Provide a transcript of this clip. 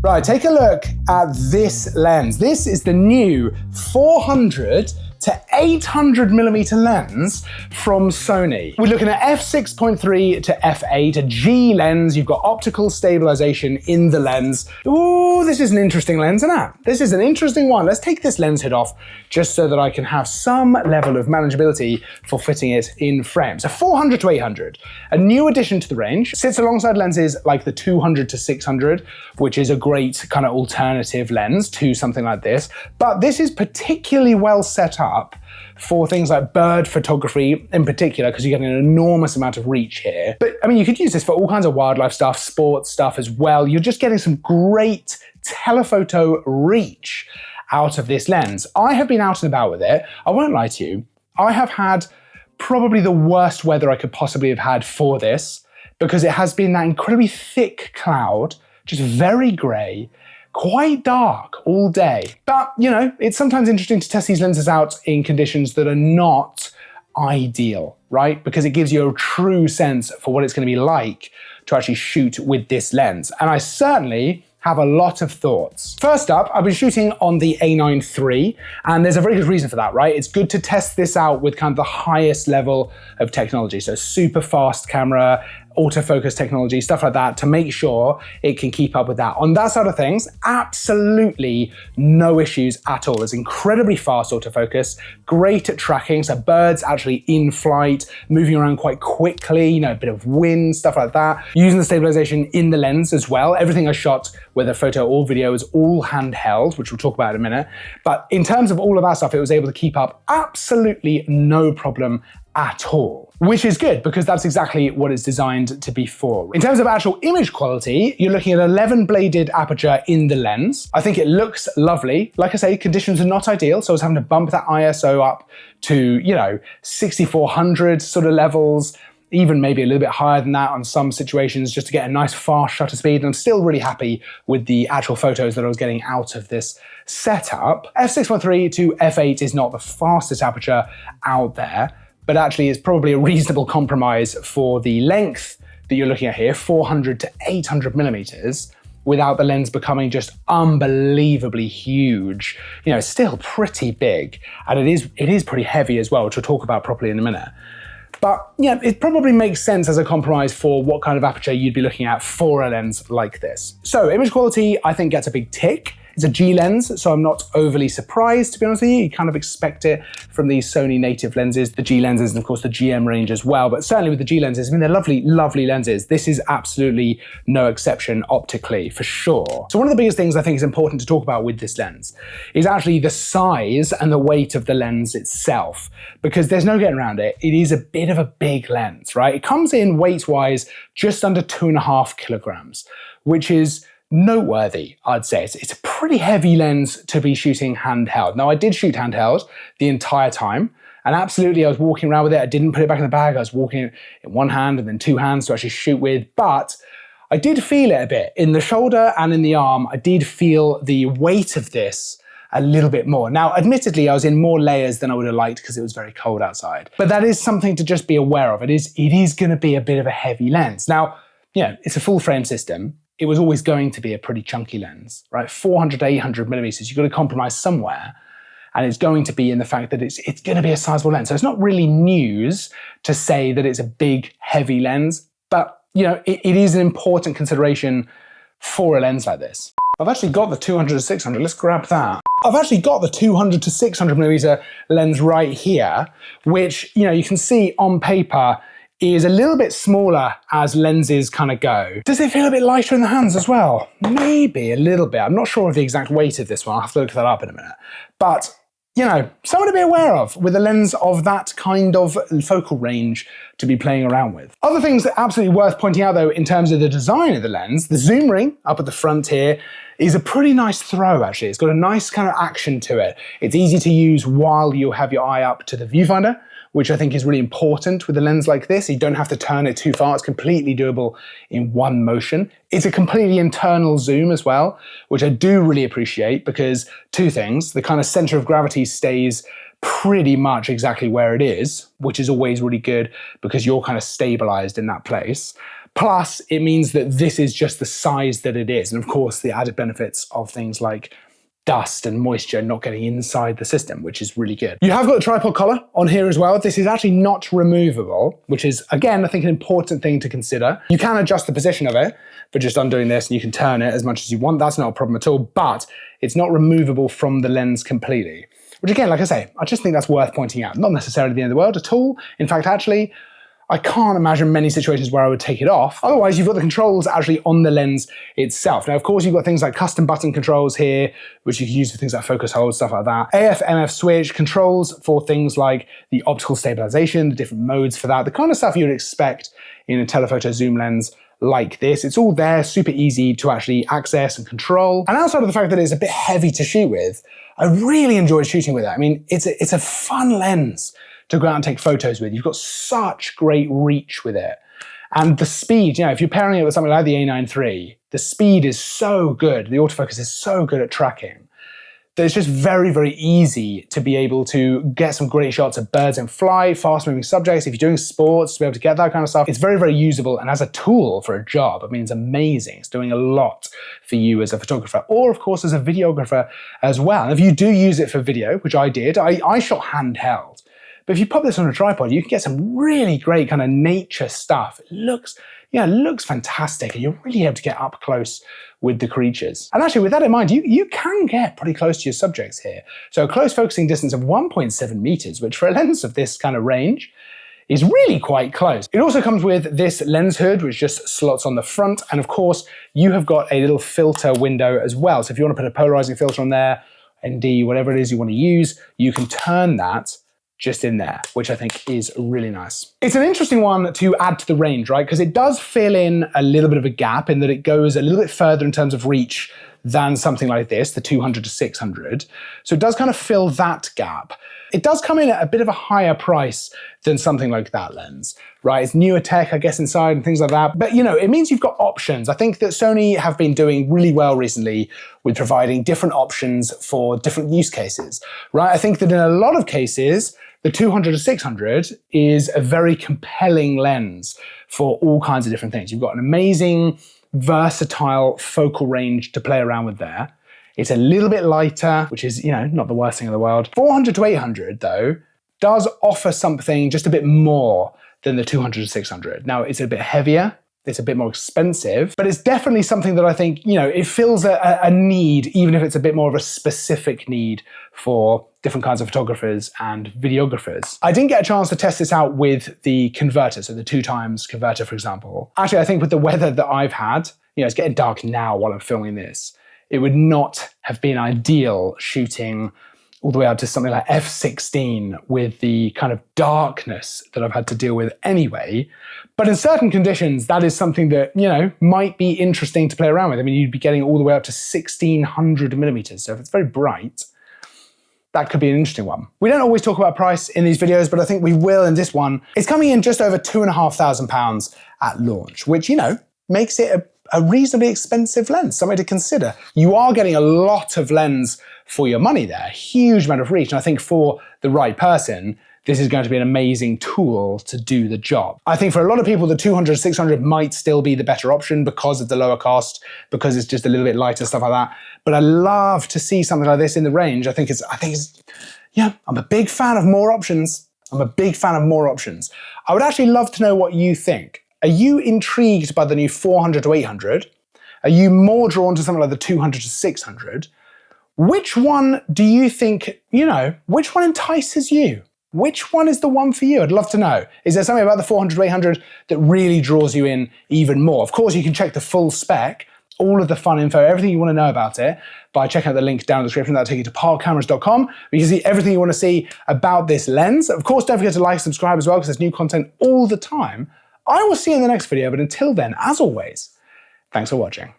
Right, take a look at this lens. This is the new 400-800mm lens from Sony. We're looking at f6.3 to f8, a G lens. You've got optical stabilization in the lens. Ooh, this is an interesting lens, isn't it? This is an interesting one. Let's take this lens hood off just so that I can have some level of manageability for fitting it in frame. So 400-800, a new addition to the range, sits alongside lenses like the 200-600, which is a great kind of alternative lens to something like this. But this is particularly well set up for things like bird photography in particular, because you get an enormous amount of reach here. But I mean, you could use this for all kinds of wildlife stuff, sports stuff as well. You're just getting some great telephoto reach out of this lens. I have been out and about with it. I won't lie to you. I have had probably the worst weather I could possibly have had for this, because it has been that incredibly thick cloud, just very gray, quite dark all day. But, you know, it's sometimes interesting to test these lenses out in conditions that are not ideal, right? Because it gives you a true sense for what it's going to be like to actually shoot with this lens. And I certainly have a lot of thoughts. First up, I've been shooting on the A9 III, and there's a very good reason for that, right? It's good to test this out with kind of the highest level of technology. So super fast camera, autofocus technology, stuff like that, to make sure it can keep up with that. On that side of things, absolutely no issues at all. It's incredibly fast autofocus, great at tracking, so birds actually in flight, moving around quite quickly, you know, a bit of wind, stuff like that. Using the stabilization in the lens as well. Everything I shot, whether photo or video, is all handheld, which we'll talk about in a minute. But in terms of all of that stuff, it was able to keep up absolutely no problem at all, which is good because that's exactly what it's designed to be for. In terms of actual image quality, you're looking at 11-bladed aperture in the lens. I think it looks lovely. Like I say, conditions are not ideal, so I was having to bump that ISO up to, you know, 6400 sort of levels, even maybe a little bit higher than that on some situations, just to get a nice fast shutter speed. And I'm still really happy with the actual photos that I was getting out of this setup. f6.3 to f8 is not the fastest aperture out there, but actually it's probably a reasonable compromise for the length that you're looking at here, 400-800mm, without the lens becoming just unbelievably huge. You know, it's still pretty big, and it is pretty heavy as well, which we'll talk about properly in a minute. But yeah, it probably makes sense as a compromise for what kind of aperture you'd be looking at for a lens like this. So image quality, I think, gets a big tick. It's a G lens, so I'm not overly surprised, to be honest with you. You kind of expect it from these Sony native lenses, the G lenses, and of course the GM range as well. But certainly with the G lenses, I mean, they're lovely, lovely lenses. This is absolutely no exception optically, for sure. So one of the biggest things I think is important to talk about with this lens is actually the size and the weight of the lens itself, because there's no getting around it. It is a bit of a big lens, right? It comes in weight-wise just under 2.5 kilograms, which is noteworthy, I'd say. It's a pretty heavy lens to be shooting handheld. Now, I did shoot handheld the entire time, and absolutely I was walking around with it. I didn't put it back in the bag. I was walking it in one hand and then two hands to actually shoot with, but I did feel it a bit. In the shoulder and in the arm, I did feel the weight of this a little bit more. Now, admittedly, I was in more layers than I would have liked because it was very cold outside, but that is something to just be aware of. It is going to be a bit of a heavy lens. Now, you know, it's a full frame system. It was always going to be a pretty chunky lens, right? 400-800mm, you've got to compromise somewhere. And it's going to be in the fact that it's going to be a sizable lens. So it's not really news to say that it's a big, heavy lens, but you know, it is an important consideration for a lens like this. I've actually got the 200-600, let's grab that. I've actually got the 200-600mm lens right here, which, you know, you can see on paper is a little bit smaller as lenses kind of go. Does it feel a bit lighter in the hands as well? Maybe a little bit. I'm not sure of the exact weight of this one. I'll have to look that up in a minute. But, you know, something to be aware of with a lens of that kind of focal range to be playing around with. Other things that are absolutely worth pointing out though, in terms of the design of the lens, the zoom ring up at the front here is a pretty nice throw actually. It's got a nice kind of action to it. It's easy to use while you have your eye up to the viewfinder, which I think is really important with a lens like this. You don't have to turn it too far. It's completely doable in one motion. It's a completely internal zoom as well, which I do really appreciate because two things, the kind of center of gravity stays pretty much exactly where it is, which is always really good because you're kind of stabilized in that place. Plus, it means that this is just the size that it is. And of course, the added benefits of things like dust and moisture not getting inside the system, which is really good. You have got the tripod collar on here as well. This is actually not removable, which is, again, I think an important thing to consider. You can adjust the position of it for just undoing this, and you can turn it as much as you want. That's not a problem at all, but it's not removable from the lens completely. Which again, like I say, I just think that's worth pointing out. Not necessarily the end of the world at all. In fact, actually, I can't imagine many situations where I would take it off. Otherwise, you've got the controls actually on the lens itself. Now, of course, you've got things like custom button controls here, which you can use for things like focus hold, stuff like that. AF/MF switch, controls for things like the optical stabilization, the different modes for that, the kind of stuff you would expect in a telephoto zoom lens like this. It's all there, super easy to actually access and control. And outside of the fact that it's a bit heavy to shoot with, I really enjoyed shooting with it. I mean, it's a fun lens to go out and take photos with. You've got such great reach with it. And the speed, if you're pairing it with something like the A9 III, the speed is so good, the autofocus is so good at tracking, that it's just very, very easy to be able to get some great shots of birds in flight, fast-moving subjects. If you're doing sports, to be able to get that kind of stuff, it's very, very usable. And as a tool for a job, I mean, it's amazing. It's doing a lot for you as a photographer, or of course, as a videographer as well. And if you do use it for video, which I did, I shot handheld. But if you pop this on a tripod, you can get some really great kind of nature stuff. It looks fantastic, and you're really able to get up close with the creatures. And actually, with that in mind, you can get pretty close to your subjects here. So a close focusing distance of 1.7 meters, which for a lens of this kind of range is really quite close. It also comes with this lens hood, which just slots on the front. And of course, you have got a little filter window as well. So if you want to put a polarizing filter on there, ND, whatever it is you want to use, you can turn that just in there, which I think is really nice. It's an interesting one to add to the range, right? Because it does fill in a little bit of a gap in that it goes a little bit further in terms of reach than something like this, the 200-600. So it does kind of fill that gap. It does come in at a bit of a higher price than something like that lens, right? It's newer tech, I guess, inside and things like that. But it means you've got options. I think that Sony have been doing really well recently with providing different options for different use cases, right? I think that in a lot of cases, the 200-600 is a very compelling lens for all kinds of different things. You've got an amazing, versatile focal range to play around with there. It's a little bit lighter, which is, not the worst thing in the world. 400-800, though, does offer something just a bit more than the 200-600. Now, it's a bit heavier, it's a bit more expensive, but it's definitely something that I think, it fills a need, even if it's a bit more of a specific need for different kinds of photographers and videographers. I didn't get a chance to test this out with the converter, so the 2x converter, for example. Actually, I think with the weather that I've had, it's getting dark now while I'm filming this, it would not have been ideal shooting all the way up to something like f/16 with the kind of darkness that I've had to deal with anyway. But in certain conditions, that is something that, might be interesting to play around with. I mean, you'd be getting all the way up to 1600mm. So if it's very bright, that could be an interesting one. We don't always talk about price in these videos, but I think we will in this one. It's coming in just over £2,500 at launch, which, makes it a reasonably expensive lens, something to consider. You are getting a lot of lens for your money there, a huge amount of reach. And I think for the right person, this is going to be an amazing tool to do the job. I think for a lot of people, the 200-600 might still be the better option because of the lower cost, because it's just a little bit lighter, stuff like that. But I love to see something like this in the range. I think it's, I'm a big fan of more options. I would actually love to know what you think. Are you intrigued by the new 400-800? Are you more drawn to something like the 200-600? Which one do you think, which one entices you? Which one is the one for you? I'd love to know. Is there something about the 400-800 that really draws you in even more? Of course, you can check the full spec, all of the fun info, everything you want to know about it by checking out the link down in the description. That'll take you to parkcameras.com. You can see everything you want to see about this lens. Of course, don't forget to like, subscribe as well, because there's new content all the time. I will see you in the next video, but until then, as always, thanks for watching.